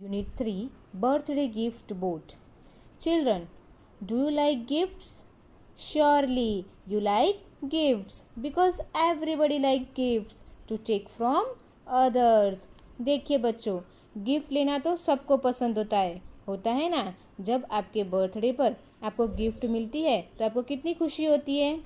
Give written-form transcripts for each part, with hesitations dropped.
Unit 3 Birthday Gift Boat. Children, do you like gifts? Surely you like gifts because everybody like gifts to take from others. देखिए बच्चों, gift लेना तो सबको पसंद होता है ना। जब आपके बर्थडे पर आपको गिफ्ट मिलती है तो आपको कितनी खुशी होती है,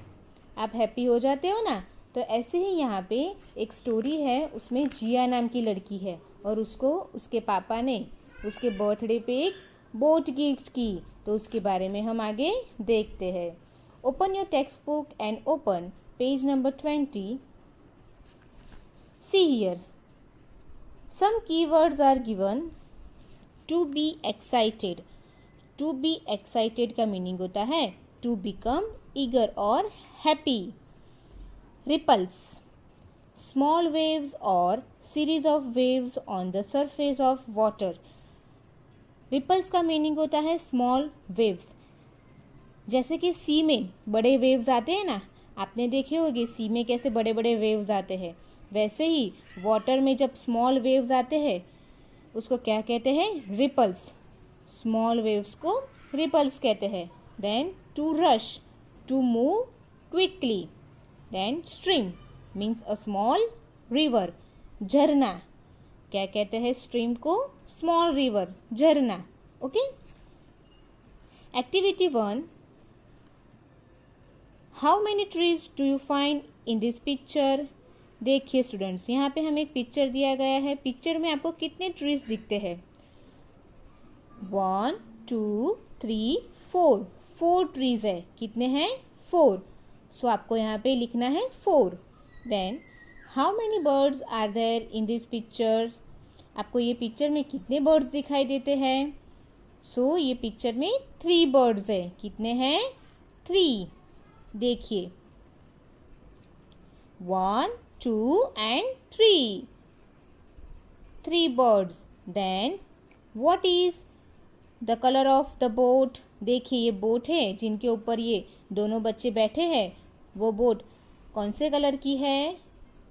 आप हैप्पी हो जाते हो ना। तो ऐसे ही यहाँ पे एक स्टोरी है, उसमें जिया नाम की लड़की है और उसको उसके पापा ने उसके बर्थडे पे एक बोट गिफ्ट की। तो उसके बारे में हम आगे देखते हैं। Open your textbook and open page number 20. See here some keywords are given. To be excited. To be excited का मीनिंग होता है टू बिकम ईगर और happy. Ripples, small waves or series of waves on the surface of water. Ripples का meaning होता है small waves. जैसे कि सी में बड़े वेव्स आते हैं ना, आपने देखे होंगे सी में कैसे बड़े बड़े वेव्स आते हैं, वैसे ही वाटर में जब स्मॉल वेव्स आते हैं उसको क्या कहते हैं, रिपल्स. स्मॉल वेव्स को रिपल्स कहते हैं. Then to rush, to move quickly. Then stream means a small river. झरना, क्या कहते हैं स्ट्रीम को, स्मॉल रिवर, झरना. Okay. Activity 1. How many trees do you find in this picture. देखिए स्टूडेंट्स, यहाँ पे हमें एक पिक्चर दिया गया है. पिक्चर में आपको कितने ट्रीज दिखते हैं. 1 2 3 4. 4 ट्रीज है. कितने हैं, 4. सो आपको यहाँ पे लिखना है 4. Then how many birds are there in this pictures. आपको ये पिक्चर में कितने बर्ड्स दिखाई देते हैं. सो ये पिक्चर में 3 बर्ड्स है. कितने हैं, 3. देखिए 1 2 and 3. 3 birds. Then what is the color of the boat. देखिए ये बोट है जिनके ऊपर ये दोनों बच्चे बैठे हैं. वो बोट कौन से कलर की है,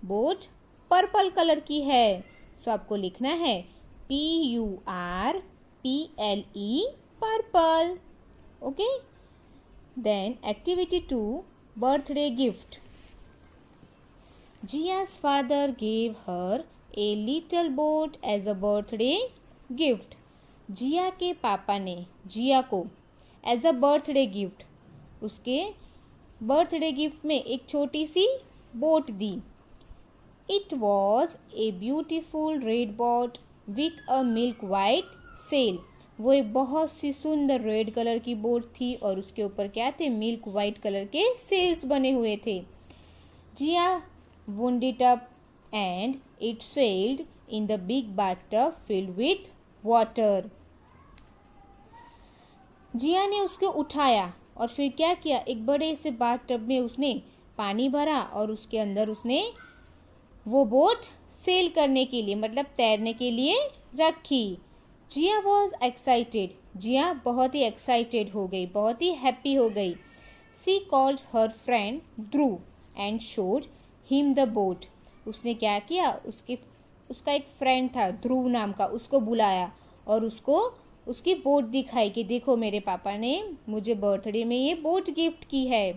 बोट पर्पल कलर की है. सो आपको लिखना है PURPLE, purple. Okay. Then activity 2 birthday gift. Jia's father gave her a little boat as a birthday gift. Jiya के पापा ने जिया को एज अ बर्थडे गिफ्ट, उसके बर्थडे गिफ्ट में एक छोटी सी बोट दी. It was a beautiful red boat with a milk white sail. वो एक बहुत सी सुंदर रेड कलर की बोट थी और उसके ऊपर क्या थे, मिल्क वाइट कलर के सेल्स बने हुए थे. जिया wound it up and it sailed in the big bathtub filled with water. जिया ने उसको उठाया और फिर क्या किया, एक बड़े से बाथटब में उसने पानी भरा और उसके अंदर उसने वो बोट सेल करने के लिए, मतलब तैरने के लिए रखी. जिया वॉज एक्साइटेड. जिया बहुत ही एक्साइटेड हो गई, बहुत ही हैप्पी हो गई. She called her friend Dhruv and showed him the boat. उसने क्या किया, उसका एक फ्रेंड था ध्रुव नाम का, उसको बुलाया और उसको उसकी बोट दिखाई कि देखो मेरे पापा ने मुझे बर्थडे में ये बोट गिफ्ट की है.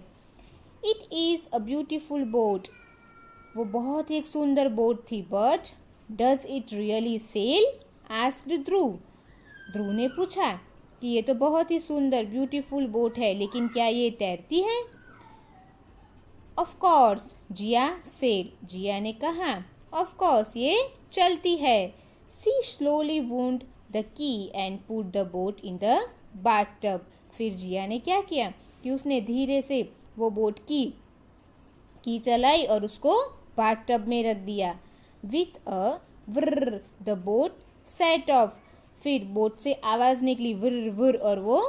It is a beautiful boat. वो बहुत ही एक सुंदर बोट थी. But does it really sail, asked Dhruv. Dhruv ने पूछा कि ये तो बहुत ही सुंदर ब्यूटीफुल बोट है, लेकिन क्या ये तैरती है. Of course Jiya said. Jiya ने कहा ऑफ कोर्स ये चलती है. She slowly wound the key and put the boat in the bathtub. फिर जिया ने क्या किया कि उसने धीरे से वो बोट की चलाई और उसको बाथटब में रख दिया. With a whirr the boat set off. फिर बोट से आवाज निकली व्र व्र और वो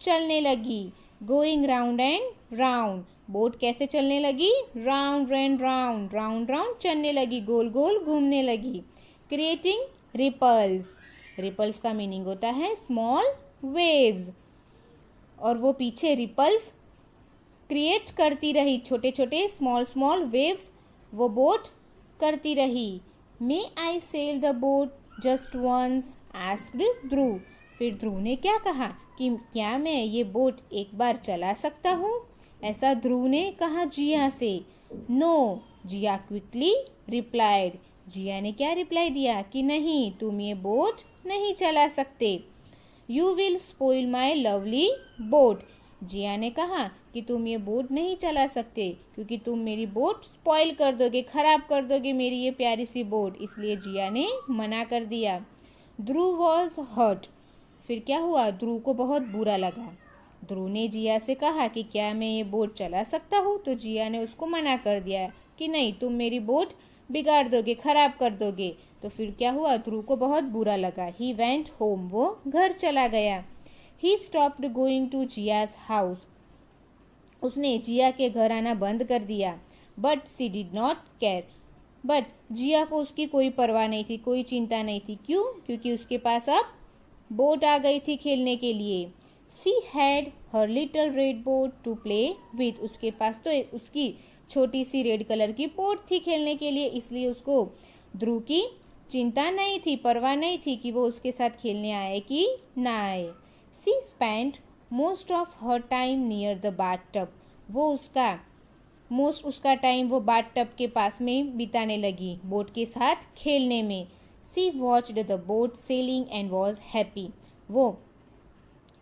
चलने लगी. Going round and round. Boat कैसे चलने लगी, round and round, round round चलने लगी, गोल गोल घूमने लगी. Creating ripples. रिपल्स का मीनिंग होता है स्मॉल वेव्स. और वो पीछे रिपल्स क्रिएट करती रही, छोटे छोटे स्मॉल स्मॉल वेव्स वो बोट करती रही. May I sail the boat just once asked Dhruv. फिर ध्रुव ने क्या कहा कि क्या मैं ये बोट एक बार चला सकता हूँ? ऐसा ध्रुव ने कहा जिया से। नो, जिया क्विकली रिप्लाइड। जिया ने क्या रिप्लाई दिया कि नहीं, तुम ये बोट नहीं चला सकते। You will spoil my lovely boat. Jiya ने कहा कि तुम ये बोट नहीं चला सकते क्योंकि तुम मेरी बोट स्पॉइल कर दोगे, खराब कर दोगे मेरी ये प्यारी सी बोट। इसलिए जिया ने मना कर दिया। ध्रुव वॉज हर्ट। फिर क्या हुआ? ध्रुव को बहुत बुरा लगा। ध्रुव ने जिया से कहा कि क्या मैं ये बोट चला सकता हूँ? तो जिया ने उसको मना कर दिया कि नहीं, तुम मेरी बोट बिगाड़ दोगे, खराब कर दोगे। तो फिर क्या हुआ? ध्रुव को बहुत बुरा लगा। He went home. वो घर चला गया। He stopped going to Jiya's house. उसने जिया के घर आना बंद कर दिया। But she did not care. But Jiya को उसकी कोई परवाह नहीं थी, कोई चिंता नहीं थी। क्यों? क्योंकि उसके पास अब बोट आ गई थी खेलने के लिए। She had her little red boat to play with. उसके पास तो उसकी छोटी सी रेड कलर की बोट थी खेलने के लिए, इसलिए उसको ध्रुव की चिंता नहीं थी, परवाह नहीं थी कि वो उसके साथ खेलने आए कि ना आए। She spent most of her time near the bathtub. वो उसका टाइम वो बाथटब के पास में बिताने लगी, बोट के साथ खेलने में। She watched the boat sailing and was happy. वो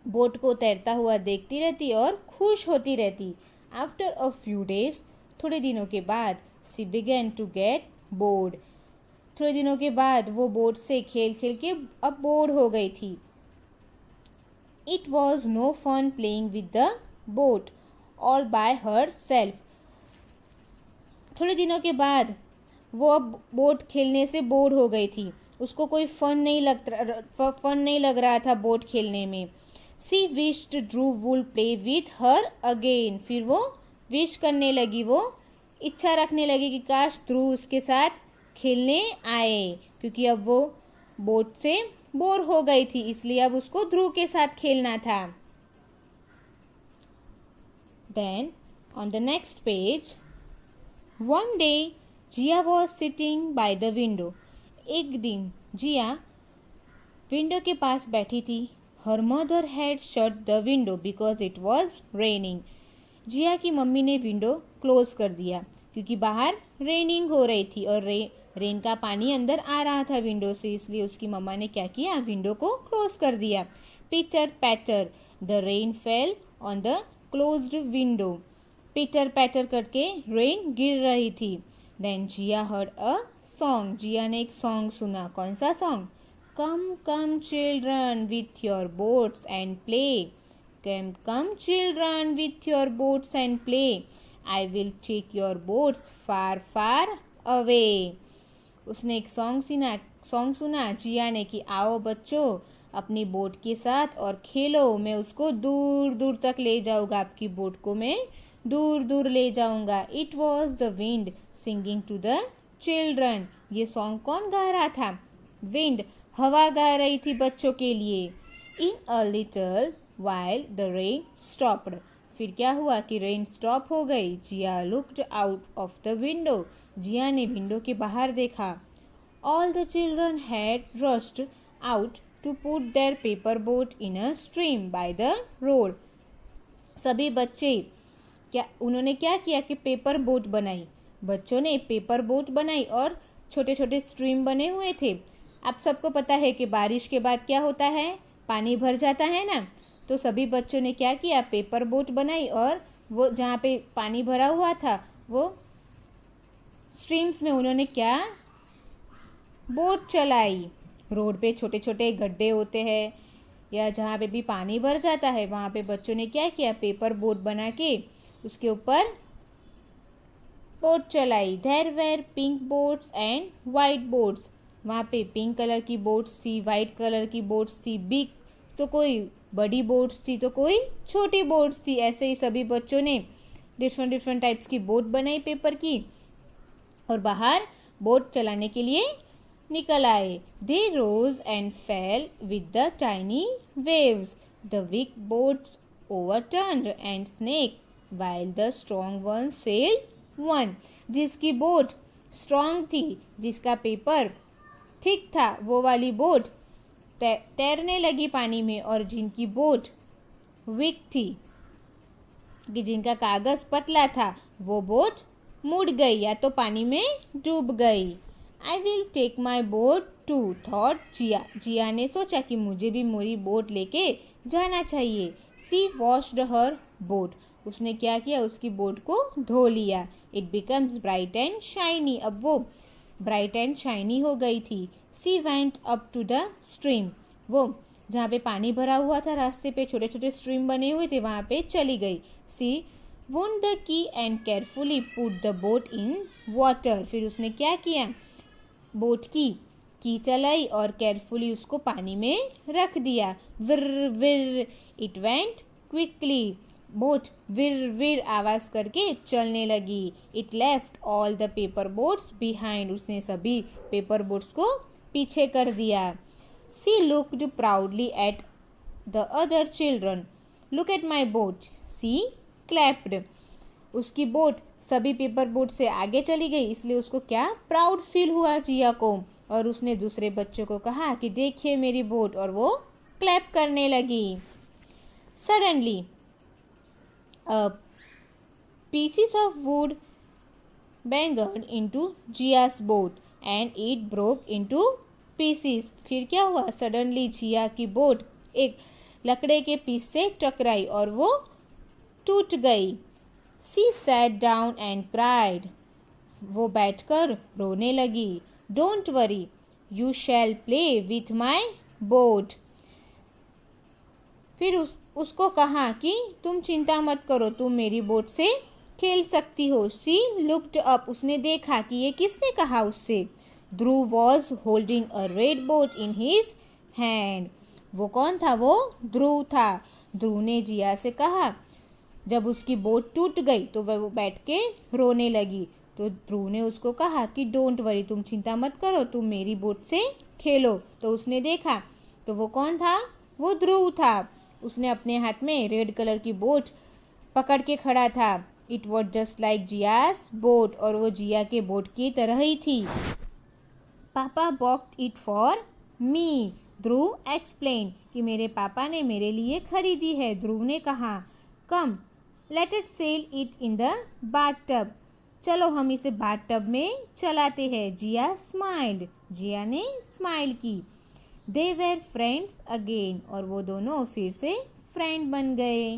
बोट को तैरता हुआ देखती रहती और खुश होती रहती। आफ्टर अ फ्यू डेज, थोड़े दिनों के बाद, सी बिगेन टू गेट बोर्ड। थोड़े दिनों के बाद वो बोट से खेल खेल के अब बोर हो गई थी। It was no fun playing with the boat all by herself. थोड़े दिनों के बाद वो अब बोट खेलने से बोर हो गई थी। उसको कोई फन नहीं लग रहा था बोट खेलने में। She wished Dhruv would play with her again. फिर वो विश करने लगी, वो इच्छा रखने लगी कि काश ध्रुव उसके साथ खेलने आए, क्योंकि अब वो बोट से बोर हो गई थी, इसलिए अब उसको ध्रुव के साथ खेलना था। Then on the next page, one day Jiya was sitting by the window. एक दिन जिया विंडो के पास बैठी थी। Her mother had shut the window because it was raining. जिया की मम्मी ने विंडो क्लोज कर दिया क्योंकि बाहर रेनिंग हो रही थी और रेन का पानी अंदर आ रहा था विंडो से, इसलिए उसकी मम्मा ने क्या किया? विंडो को क्लोज कर दिया। Pitter patter the rain fell on the closed window. Pitter patter करके रेन गिर रही थी। Then Jiya heard a song. Jiya ने एक सॉन्ग सुना। कौन सा song? Come come children with your boats and play. Come children with your boats and play. I will take your boats far far away. उसने एक सॉन्ग सुना जिया ने कि आओ बच्चों अपनी बोट के साथ और खेलो, मैं उसको दूर दूर तक ले जाऊंगा, आपकी बोट को मैं दूर दूर ले जाऊंगा। It was the wind singing to the children. ये सॉन्ग कौन गा रहा था? विंड, हवा गा रही थी बच्चों के लिए। In a little while the rain stopped. फिर क्या हुआ कि रेन स्टॉप हो गई। Jiya looked out of the window. Jiya ने विंडो के बाहर देखा। All the children had rushed out to put their paper boat in a stream by the road. सभी बच्चे उन्होंने क्या किया कि पेपर बोट बनाई। बच्चों ने पेपर बोट बनाई और छोटे छोटे स्ट्रीम बने हुए थे। आप सबको पता है कि बारिश के बाद क्या होता है? पानी भर जाता है ना। तो सभी बच्चों ने क्या किया? पेपर बोट बनाई और वो जहाँ पे पानी भरा हुआ था वो स्ट्रीम्स में उन्होंने क्या? बोट चलाई। रोड पे छोटे छोटे गड्ढे होते हैं या जहाँ पे भी पानी भर जाता है वहाँ पे बच्चों ने क्या किया? पेपर बोट बना के उसके ऊपर बोट चलाई। There were pink boats and white boats. वहाँ पे पिंक कलर की बोट्स थी, वाइट कलर की बोट्स थी। बिग तो कोई बड़ी बोट्स थी तो कोई छोटी बोट्स थी। ऐसे ही सभी बच्चों ने डिफरेंट टाइप्स की बोट बनाई पेपर की और बाहर बोट चलाने के लिए निकल आए। They rose and fell with the tiny waves. The weak boats overturned and sank while the strong one sailed one. जिसकी बोट स्ट्रांग थी, जिसका पेपर ठीक था वो वाली बोट तैरने लगी पानी में, और जिनकी बोट वीक थी, कि जिनका कागज पतला था, वो बोट मुड़ गई या तो पानी में डूब गई। I will take my boat too, thought Jiya. Jiya ने सोचा कि मुझे भी मेरी बोट लेके जाना चाहिए। सी वॉश्ड हर बोट, उसने क्या किया, उसकी बोट को धो लिया। It becomes bright and shiny, अब वो ब्राइट एंड शाइनी हो गई थी। She went up to the stream, वो जहाँ पे पानी भरा हुआ था, रास्ते पे छोटे छोटे स्ट्रीम बने हुए थे, वहाँ पे चली गई। सी wound the key and carefully put the boat in water, फिर उसने क्या किया, बोट की चलाई और केयरफुली उसको पानी में रख दिया। विर विर इट वेंट क्विकली, बोट विर विर आवाज करके चलने लगी। It left all the paper boats behind, उसने सभी पेपर बोट्स को पीछे कर दिया। She looked proudly at the other children, look at my boat, she clapped, उसकी बोट सभी पेपर बोट से आगे चली गई, इसलिए उसको क्या प्राउड फील हुआ जिया को, और उसने दूसरे बच्चों को कहा कि देखिए मेरी बोट, और वो क्लैप करने लगी। Suddenly pieces of wood banged into Jiya's boat and it broke into pieces, फिर क्या हुआ, सडनली जिया की बोट एक लकड़े के पीस से टकराई और वो टूट गई। She sat down and cried, वो बैठकर रोने लगी। Don't worry you shall play with my boat, फिर उसको कहा कि तुम चिंता मत करो, तुम मेरी बोट से खेल सकती हो। सी लुक्ड अप, उसने देखा कि ये किसने कहा उससे। Dhruv was holding a red boat in his hand, वो कौन था, वो ध्रुव था। ध्रुव ने जिया से कहा, जब उसकी बोट टूट गई तो वह बैठ के रोने लगी, तो ध्रुव ने उसको कहा कि डोंट वरी, तुम चिंता मत करो, तुम मेरी बोट से खेलो। तो उसने देखा तो वो कौन था, वो ध्रुव था। उसने अपने हाथ में रेड कलर की बोट पकड़ के खड़ा था। It was just like Jiya's boat, और वो जिया के बोट की तरह ही थी। Papa bought it for me, Dhruv explain, कि मेरे पापा ने मेरे लिए खरीदी है। ध्रुव ने कहा, come let it sail it in the bathtub, चलो हम इसे बाथटब में चलाते हैं। जिया स्माइल्ड, जिया ने स्माइल की। दे वेर फ्रेंड्स अगेन, और वो दोनों फिर से फ्रेंड बन गए।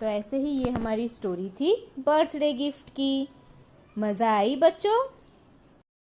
तो ऐसे ही ये हमारी स्टोरी थी बर्थडे गिफ्ट की। मज़ा आई बच्चों?